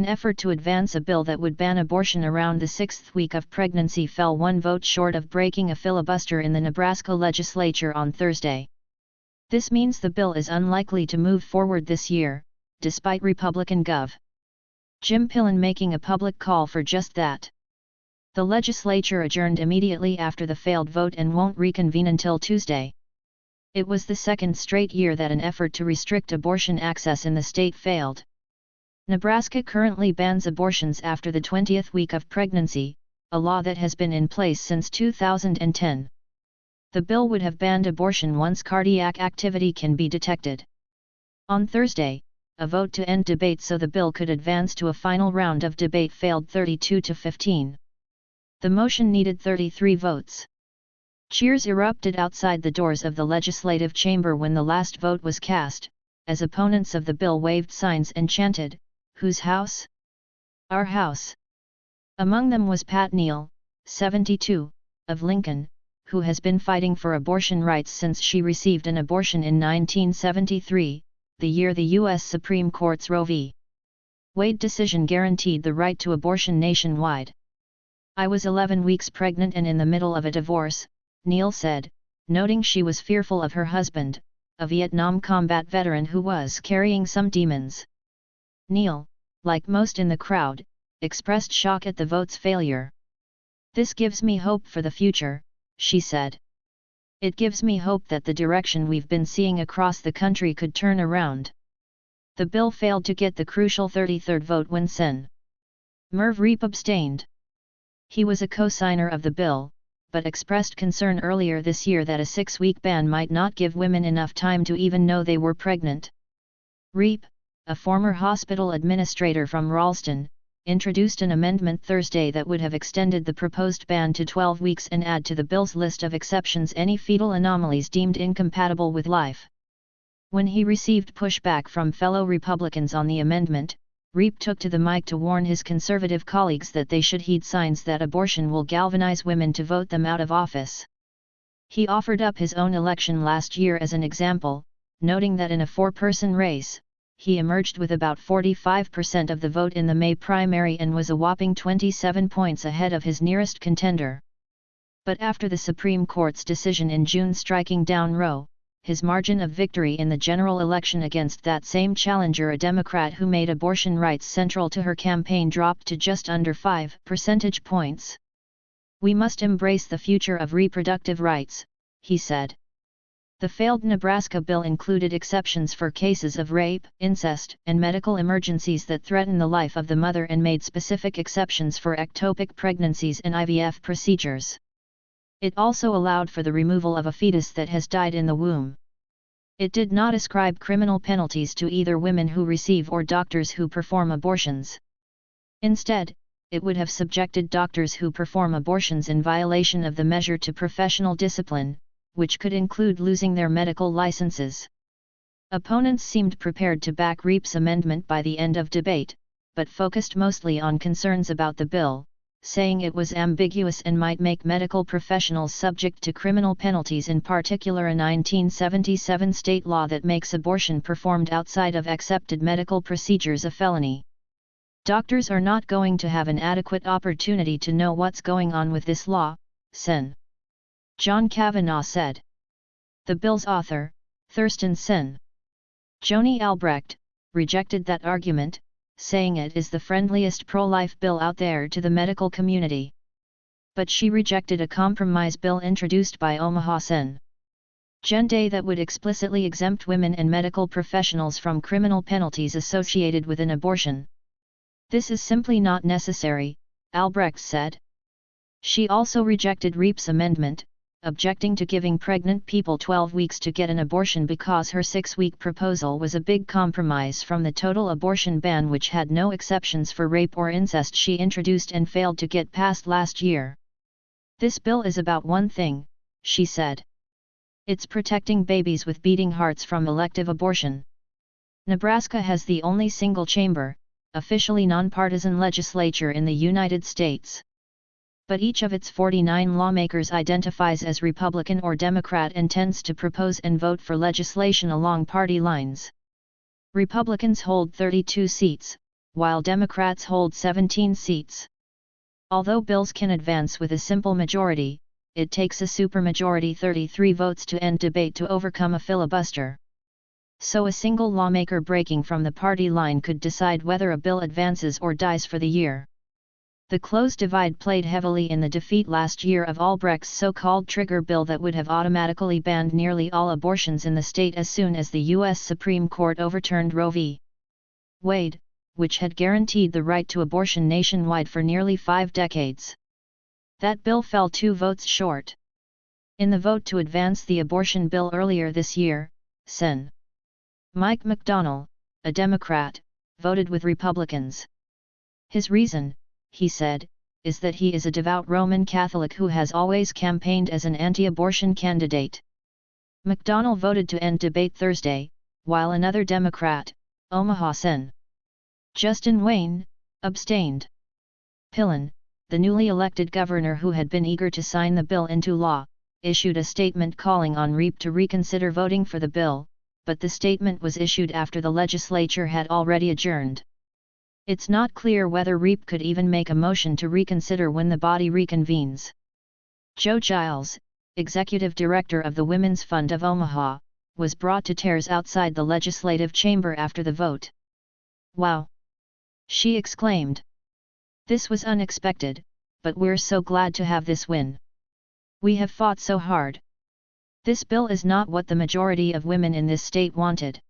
An effort to advance a bill that would ban abortion around the 6th week of pregnancy fell one vote short of breaking a filibuster in the Nebraska Legislature on Thursday. This means the bill is unlikely to move forward this year, despite Republican Gov. Jim Pillen making a public call for just that. The legislature adjourned immediately after the failed vote and won't reconvene until Tuesday. It was the second straight year that an effort to restrict abortion access in the state failed. Nebraska currently bans abortions after the 20th week of pregnancy, a law that has been in place since 2010. The bill would have banned abortion once cardiac activity can be detected. On Thursday, a vote to end debate so the bill could advance to a final round of debate failed 32-15. The motion needed 33 votes. Cheers erupted outside the doors of the legislative chamber when the last vote was cast, as opponents of the bill waved signs and chanted, "Whose house? Our house." Among them was Pat Neal, 72, of Lincoln, who has been fighting for abortion rights since she received an abortion in 1973, the year the U.S. Supreme Court's Roe v. Wade decision guaranteed the right to abortion nationwide. "I was 11 weeks pregnant and in the middle of a divorce," Neal said, noting she was fearful of her husband, a Vietnam combat veteran who was carrying some demons. Neal, like most in the crowd, expressed shock at the vote's failure. "This gives me hope for the future," she said. "It gives me hope that the direction we've been seeing across the country could turn around." The bill failed to get the crucial 33rd vote when Sen. Merv Reep abstained. He was a co-signer of the bill, but expressed concern earlier this year that a 6-week ban might not give women enough time to even know they were pregnant. Reep, a former hospital administrator from Ralston, introduced an amendment Thursday that would have extended the proposed ban to 12 weeks and add to the bill's list of exceptions any fetal anomalies deemed incompatible with life. When he received pushback from fellow Republicans on the amendment, Reep took to the mic to warn his conservative colleagues that they should heed signs that abortion will galvanize women to vote them out of office. He offered up his own election last year as an example, noting that in a 4-person race, he emerged with about 45% of the vote in the May primary and was a whopping 27 points ahead of his nearest contender. But after the Supreme Court's decision in June striking down Roe, his margin of victory in the general election against that same challenger, a Democrat who made abortion rights central to her campaign, dropped to just under 5 percentage points. "We must embrace the future of reproductive rights," he said. The failed Nebraska bill included exceptions for cases of rape, incest, and medical emergencies that threaten the life of the mother and made specific exceptions for ectopic pregnancies and IVF procedures. It also allowed for the removal of a fetus that has died in the womb. It did not ascribe criminal penalties to either women who receive or doctors who perform abortions. Instead, it would have subjected doctors who perform abortions in violation of the measure to professional discipline, which could include losing their medical licenses. Opponents seemed prepared to back Reep's amendment by the end of debate, but focused mostly on concerns about the bill, saying it was ambiguous and might make medical professionals subject to criminal penalties, in particular a 1977 state law that makes abortion performed outside of accepted medical procedures a felony. "Doctors are not going to have an adequate opportunity to know what's going on with this law," Sen. John Kavanaugh said. The bill's author, Thurston Sen. Joni Albrecht, rejected that argument, saying it is the friendliest pro-life bill out there to the medical community. But she rejected a compromise bill introduced by Omaha Sen. Jen Day that would explicitly exempt women and medical professionals from criminal penalties associated with an abortion. "This is simply not necessary," Albrecht said. She also rejected Reep's amendment, objecting to giving pregnant people 12 weeks to get an abortion because her 6-week proposal was a big compromise from the total abortion ban, which had no exceptions for rape or incest, she introduced and failed to get passed last year. "This bill is about one thing," she said. "It's protecting babies with beating hearts from elective abortion." Nebraska has the only single-chamber, officially nonpartisan legislature in the United States. But each of its 49 lawmakers identifies as Republican or Democrat and tends to propose and vote for legislation along party lines. Republicans hold 32 seats, while Democrats hold 17 seats. Although bills can advance with a simple majority, it takes a supermajority 33 votes to end debate to overcome a filibuster. So a single lawmaker breaking from the party line could decide whether a bill advances or dies for the year. The close divide played heavily in the defeat last year of Albrecht's so-called trigger bill that would have automatically banned nearly all abortions in the state as soon as the U.S. Supreme Court overturned Roe v. Wade, which had guaranteed the right to abortion nationwide for nearly 5 decades. That bill fell 2 votes short. In the vote to advance the abortion bill earlier this year, Sen. Mike McDonnell, a Democrat, voted with Republicans. His reason, he said, is that he is a devout Roman Catholic who has always campaigned as an anti-abortion candidate. McDonnell voted to end debate Thursday, while another Democrat, Omaha Sen. Justin Wayne, abstained. Pillen, the newly elected governor who had been eager to sign the bill into law, issued a statement calling on REAP to reconsider voting for the bill, but the statement was issued after the legislature had already adjourned. It's not clear whether REAP could even make a motion to reconsider when the body reconvenes. Joe Giles, executive director of the Women's Fund of Omaha, was brought to tears outside the legislative chamber after the vote. "Wow!" she exclaimed. "This was unexpected, but we're so glad to have this win. We have fought so hard. This bill is not what the majority of women in this state wanted."